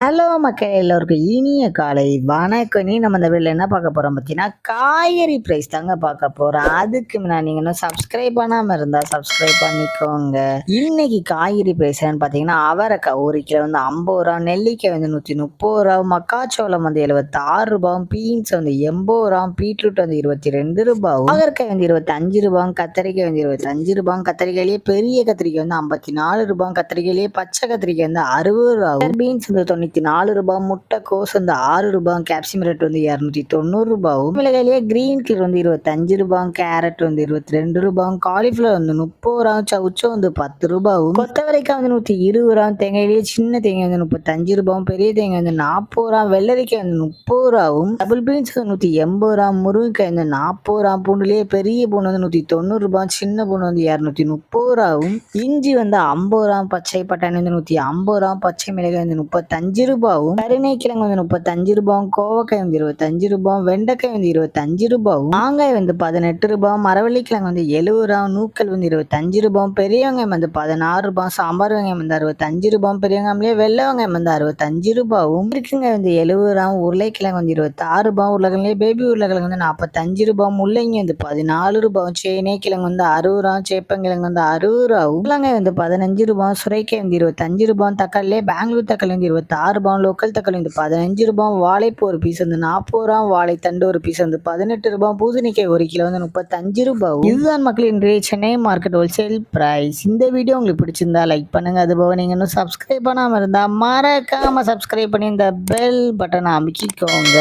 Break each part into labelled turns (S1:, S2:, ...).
S1: Hello மக்கள் எல்லோருக்கும் இனிய காலை வணக்கம். நம்ம இந்த வீட்டில் என்ன பார்க்க போகிறோம் பார்த்தீங்கன்னா, காய்கறி ப்ரைஸ் தாங்க பார்க்க போகிறோம். அதுக்கு முன்னாடி நீங்கள் இன்னும் சப்ஸ்கிரைப் பண்ணாமல் இருந்தால் சப்ஸ்கிரைப் பண்ணிக்கோங்க. இன்னைக்கு காய்கறி ப்ரைஸ் என்னன்னு பார்த்தீங்கன்னா, அவரைக்காய் 1 கிலோ வந்து 50 ரூபா, நெல்லிக்காய் வந்து 130 ரூபா, மக்காச்சோளம் வந்து 76 ரூபாயும், பீன்ஸ் வந்து 80 ரூபாயும், பீட்ரூட் வந்து 22 ரூபாயும், அவரைக்காய் வந்து 25 ரூபாயும், கத்திரிக்காய் வந்து 25 ரூபாயும், கத்திரிக்காயிலேயே பெரிய கத்திரிக்காய் வந்து 54 ரூபாயும், கத்திரிக்காயிலேயே பச்சை கத்திரிக்காய் வந்து 60 ரூபாயும், பீன்ஸ் வந்து 94 ரூபாய், முட்டைக்கோஸ் வந்து 6 ரூபாய், கேப்சிகம் ரேட் வந்து 290 ரூபாயும், மிளகாயிலேயே கிரீன் கலர் வந்து 25 ரூபாயும், கேரட் வந்து 22 ரூபாயும், காலிஃபிளவர் வந்து 30 ரூபாயும், சவுச்சோ வந்து 10 ரூபாயும், கொத்தவரைக்காய் வந்து 120 ரூபாயும், தேங்காயிலேயே சின்ன தேங்காய் வந்து 35 ரூபாயும், பெரிய தேங்காய் வந்து 40 ரூபாய், வெள்ளரிக்காய் வந்து 30 ரூபாயும், டபுள் பீன்ஸ் வந்து 180 ரூபாய், முருங்கைக்காய் வந்து 40 ரூபாய், பூண்டுலேயே பெரிய பூண்டு வந்து 190 ரூபாய், சின்ன பூண்டு வந்து 230 ரூபாயும், இஞ்சி வந்து 50 ரூபாய், பச்சை பட்டாணி வந்து 150 ரூபாய், பச்சை மிளகாய் வந்து 35 ரூபாயும், கருணைக்கிழங்கு வந்து 35 ரூபாயும், கோவக்காய் வந்து 25 ரூபாயும், வெண்டைக்காய் வந்து 25 ரூபாயும், மாங்காய் வந்து 18 ரூபாயும், மரவள்ளிக்கிழங்கு வந்து 70 ரூபாயும், நூக்கல் வந்து 25 ரூபாயும், பெரிய வெங்காயம் வந்து 16 ரூபாயும், சாம்பார் வெங்காயம் வந்து 65 ரூபாயும், பெரிய வெங்காயம்லேயே வெள்ளை வெங்காயம் வந்து 65 ரூபாயும், இருக்குங்க வந்து 70 ரூபாயும், உருளைக்கிழங்கு வந்து 26 ரூபாயும், உருளைக்கிழங்குலேயே பேபி உருளைக்கிழங்கு வந்து 45 ரூபாயும், முள்ளங்கி வந்து 14 ரூபாயும், சேனைக்கிழங்கு வந்து 60 ரூபாயும், சேப்பங்கிழங்கு வந்து 60 ரூபாயும், உள்ளங்காய் வந்து 15 ரூபாயும், சுரைக்காய் வந்து 25 ரூபாயும், தக்காளிலே பெங்களூர் தக்காளி வந்து 26 ரூபாயும், லோக்கல் தக்காளி வந்து 15 ரூபாயும், வாழைப்பூ ஒரு பீஸ் வந்து 40 ரூபாயும், வாழைத்தண்டு ஒரு பீஸ் வந்து 18 ரூபாயும், பூசணிக்காய் 1 கிலோ வந்து 35 ரூபாயும். இதுதான் மக்கள் இன்றைய சென்னை மார்க்கெட் ஹோல்சேல் பிரைஸ். இந்த வீடியோ உங்களுக்கு பிடிச்சிருந்தா லைக் பண்ணுங்க. அதுபோக நீங்க இன்னும் சப்ஸ்கிரைப் பண்ணாம இருந்தா மறக்காம சப்ஸ்கிரைப் பண்ணி இந்த பெல் பட்டனை அமைக்கிக்கோங்க.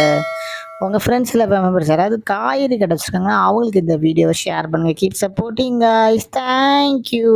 S1: உங்கள் ஃப்ரெண்ட்ஸில் மெம்பர்ஸ் யாராவது காய்கறி கடை வச்சுருக்காங்கன்னா அவங்களுக்கு இந்த வீடியோவை ஷேர் பண்ணுங்கள். Keep supporting guys. தேங்க்யூ.